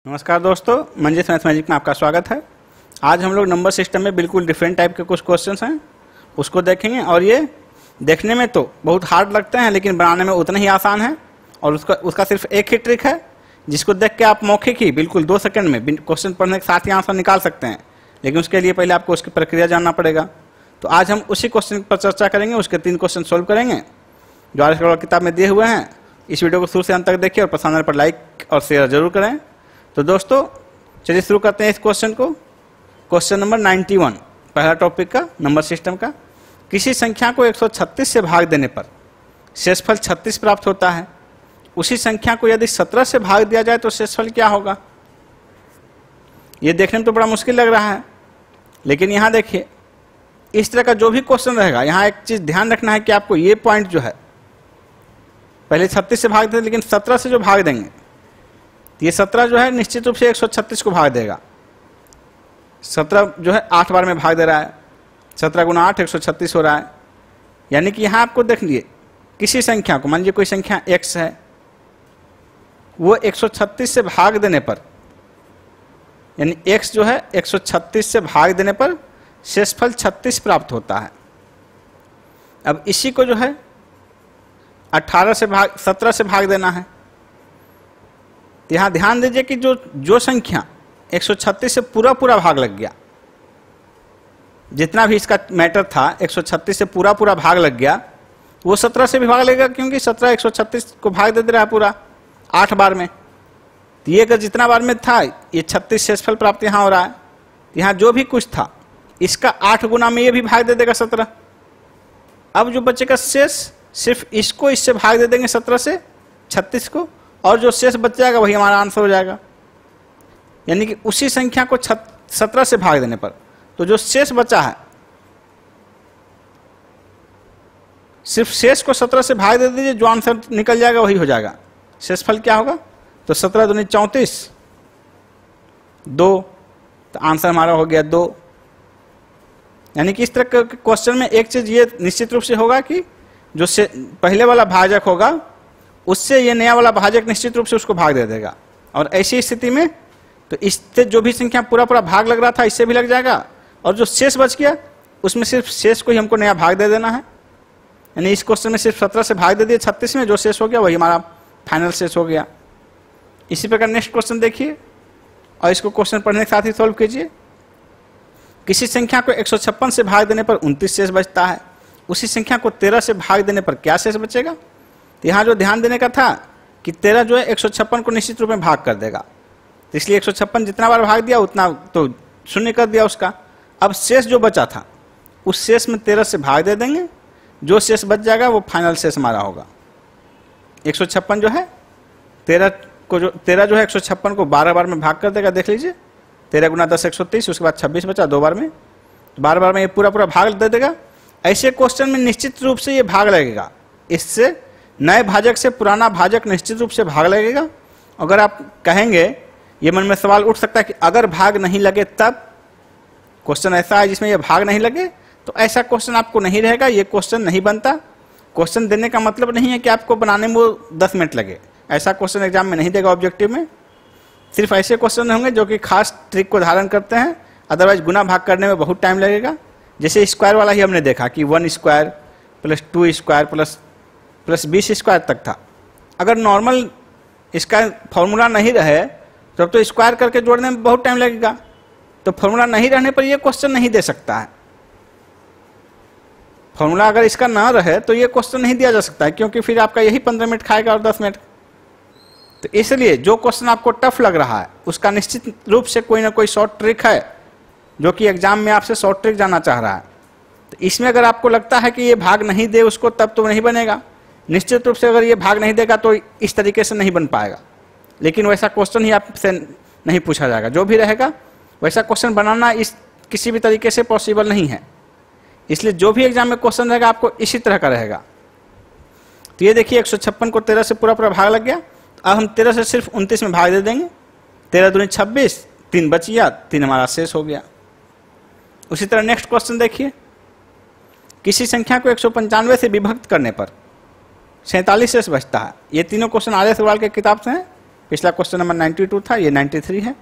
नमस्कार दोस्तों, मंजिस मैथमेटिक्स में आपका स्वागत है। आज हम लोग नंबर सिस्टम में बिल्कुल डिफरेंट टाइप के कुछ क्वेश्चंस हैं उसको देखेंगे। और ये देखने में तो बहुत हार्ड लगते हैं लेकिन बनाने में उतना ही आसान है। और उसका सिर्फ एक ही ट्रिक है जिसको देख के आप मौखिक ही बिल्कुल 2 सेकंड में क्वेश्चन पढ़ने के साथ ही आंसर निकाल सकते हैं। लेकिन उसके लिए पहले आपको उसकी प्रक्रिया जानना पड़ेगा। तो आज हम उसी क्वेश्चन पर चर्चा करेंगे, उसके 3 क्वेश्चन सोल्व करेंगे जो आर एस किताब में दिए हुए हैं। इस वीडियो को शुरू से अंत तक देखिए और पसंद आने पर लाइक और शेयर जरूर करें। तो दोस्तों चलिए शुरू करते हैं इस क्वेश्चन को। क्वेश्चन नंबर 91, पहला टॉपिक का नंबर सिस्टम का। किसी संख्या को 136 से भाग देने पर शेषफल 36 प्राप्त होता है। उसी संख्या को यदि 17 से भाग दिया जाए तो शेषफल क्या होगा। ये देखने में तो बड़ा मुश्किल लग रहा है, लेकिन यहाँ देखिए इस तरह का जो भी क्वेश्चन रहेगा, यहाँ एक चीज ध्यान रखना है कि आपको ये पॉइंट जो है पहले 36 से भाग दें, लेकिन 17 से जो भाग देंगे ये 17 जो है निश्चित रूप से 136 को भाग देगा। 17 जो है 8 बार में भाग दे रहा है। 17 गुना 8 136 हो रहा है। यानी कि यहाँ आपको देख लिए किसी संख्या को, मान लीजिए कोई संख्या x है, वो 136 से भाग देने पर, यानी x जो है 136 से भाग देने पर शेषफल 36 प्राप्त होता है। अब इसी को जो है 17 से भाग देना है। यहां ध्यान दीजिए कि जो संख्या 136 से पूरा भाग लग गया, जितना भी इसका मैटर था 136 से पूरा भाग लग गया, वो 17 से भी भाग लगेगा, क्योंकि 17 136 को भाग दे रहा है पूरा 8 बार में। तो ये अगर जितना बार में था ये 36 शेषफल प्राप्त यहाँ हो रहा है। यहाँ जो भी कुछ था इसका 8 गुना में ये भी भाग दे देगा 17। अब जो बचेगा शेष, सिर्फ इसको इससे भाग दे देंगे 17 से 36 को, और जो शेष बच जाएगा वही हमारा आंसर हो जाएगा। यानी कि उसी संख्या को 17 से भाग देने पर तो जो शेष बचा है, सिर्फ शेष को 17 से भाग दे दीजिए, जो आंसर निकल जाएगा वही हो जाएगा। शेषफल क्या होगा, तो 17 दूनी 34, 2, तो आंसर हमारा हो गया 2। यानी कि इस तरह के क्वेश्चन में एक चीज ये निश्चित रूप से होगा कि जो पहले वाला भाजक होगा उससे ये नया वाला भाजक निश्चित रूप से उसको भाग दे देगा। और ऐसी स्थिति में तो इससे जो भी संख्या पूरा भाग लग रहा था इससे भी लग जाएगा, और जो शेष बच गया उसमें सिर्फ शेष को ही हमको नया भाग दे देना है। यानी इस क्वेश्चन में सिर्फ 17 से भाग दे दिए 36 में, जो शेष हो गया वही हमारा फाइनल शेष हो गया। इसी प्रकार नेक्स्ट क्वेश्चन देखिए और इसको क्वेश्चन पढ़ने के साथ ही सॉल्व कीजिए। किसी संख्या को 156 से भाग देने पर 29 शेष बचता है। उसी संख्या को 13 से भाग देने पर क्या शेष बचेगा। तो यहाँ जो ध्यान देने का था कि 13 जो है 156 को निश्चित रूप में भाग कर देगा, तो इसलिए 156 जितना बार भाग दिया उतना तो शून्य कर दिया उसका। अब शेष जो बचा था उस शेष में 13 से भाग दे देंगे, जो शेष बच जाएगा वो फाइनल शेष हमारा होगा। 156 जो है 13 जो है 156 को 12 बार में भाग कर देगा। देख लीजिए 13 गुना 10 130, उसके बाद 26 बचा 2 बार में, तो 12 बार में ये पूरा भाग दे देगा। ऐसे क्वेश्चन में निश्चित रूप से ये भाग लगेगा, इससे नए भाजक से पुराना भाजक निश्चित रूप से भाग लगेगा। अगर आप कहेंगे, ये मन में सवाल उठ सकता है कि अगर भाग नहीं लगे तब, क्वेश्चन ऐसा है जिसमें ये भाग नहीं लगे, तो ऐसा क्वेश्चन आपको नहीं रहेगा, ये क्वेश्चन नहीं बनता। क्वेश्चन देने का मतलब नहीं है कि आपको बनाने में वो 10 मिनट लगे, ऐसा क्वेश्चन एग्जाम में नहीं देगा ऑब्जेक्टिव में। सिर्फ ऐसे क्वेश्चन होंगे जो कि खास ट्रिक को धारण करते हैं, अदरवाइज गुना भाग करने में बहुत टाइम लगेगा। जैसे स्क्वायर वाला ही हमने देखा कि 1 square plus 2 square plus 20 square तक था। अगर नॉर्मल इसका फॉर्मूला नहीं रहे तब तो स्क्वायर करके जोड़ने में बहुत टाइम लगेगा, तो फॉर्मूला नहीं रहने पर ये क्वेश्चन नहीं दे सकता है। फॉर्मूला अगर इसका ना रहे तो ये क्वेश्चन नहीं दिया जा सकता है, क्योंकि फिर आपका यही 15 मिनट खाएगा और 10 मिनट। तो इसलिए जो क्वेश्चन आपको टफ लग रहा है उसका निश्चित रूप से कोई ना कोई शॉर्ट ट्रिक है जो कि एग्जाम में आपसे शॉर्ट ट्रिक जानना चाह रहा है। तो इसमें अगर आपको लगता है कि ये भाग नहीं दे उसको, तब तो नहीं बनेगा। निश्चित रूप से अगर ये भाग नहीं देगा तो इस तरीके से नहीं बन पाएगा। लेकिन वैसा क्वेश्चन ही आपसे नहीं पूछा जाएगा, जो भी रहेगा वैसा क्वेश्चन बनाना इस किसी भी तरीके से पॉसिबल नहीं है। इसलिए जो भी एग्जाम में क्वेश्चन रहेगा आपको इसी तरह का रहेगा। तो ये देखिए 156 को 13 से पूरा भाग लग गया। अब हम 13 से सिर्फ 29 में भाग दे देंगे। 13 दूनी 26, 3 बच गया, 3 हमारा शेष हो गया। उसी तरह नेक्स्ट क्वेश्चन देखिए। किसी संख्या को 195 से विभक्त करने पर 47 शेष बचता है। ये तीनों क्वेश्चन आर्य अग्रवाल के किताब से हैं, पिछला क्वेश्चन नंबर 92 था, ये 93 है।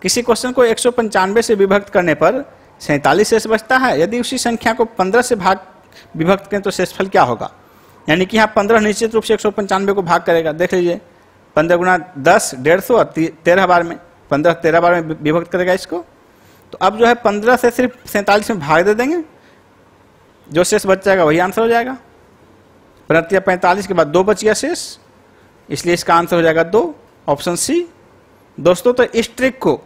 किसी क्वेश्चन को 195 से विभक्त करने पर 47 शेष बचता है, यदि उसी संख्या को 15 से विभक्त करें तो शेषफल क्या होगा। यानी कि यहाँ 15 निश्चित रूप से 195 को भाग करेगा। देख लीजिए 15 गुना 10 150 और 13 बार में 15 13 बार में विभक्त करेगा इसको। तो अब जो है 15 से सिर्फ 47 में भाग दे देंगे, जो शेष बच जाएगा वही आंसर हो जाएगा। 45 के बाद 2 बच गया शेष, इसलिए इसका आंसर हो जाएगा 2, ऑप्शन सी। दोस्तों तो इस ट्रिक को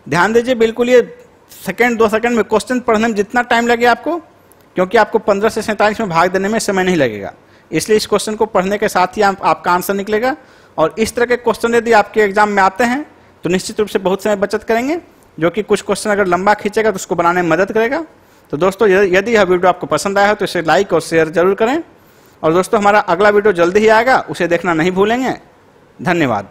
ध्यान दीजिए बिल्कुल, ये 2 सेकंड में क्वेश्चन पढ़ने में जितना टाइम लगे आपको, क्योंकि आपको 15 से 47 में भाग देने में समय नहीं लगेगा, इसलिए इस क्वेश्चन को पढ़ने के साथ ही आपका आंसर निकलेगा। और इस तरह के क्वेश्चन यदि आपके एग्जाम में आते हैं तो निश्चित रूप से बहुत समय बचत करेंगे, जो कि कुछ क्वेश्चन अगर लंबा खींचेगा तो उसको बनाने में मदद करेगा। तो दोस्तों यदि यह वीडियो आपको पसंद आया हो तो इसे लाइक और शेयर जरूर करें। और दोस्तों हमारा अगला वीडियो जल्दी ही आएगा, उसे देखना नहीं भूलेंगे। धन्यवाद।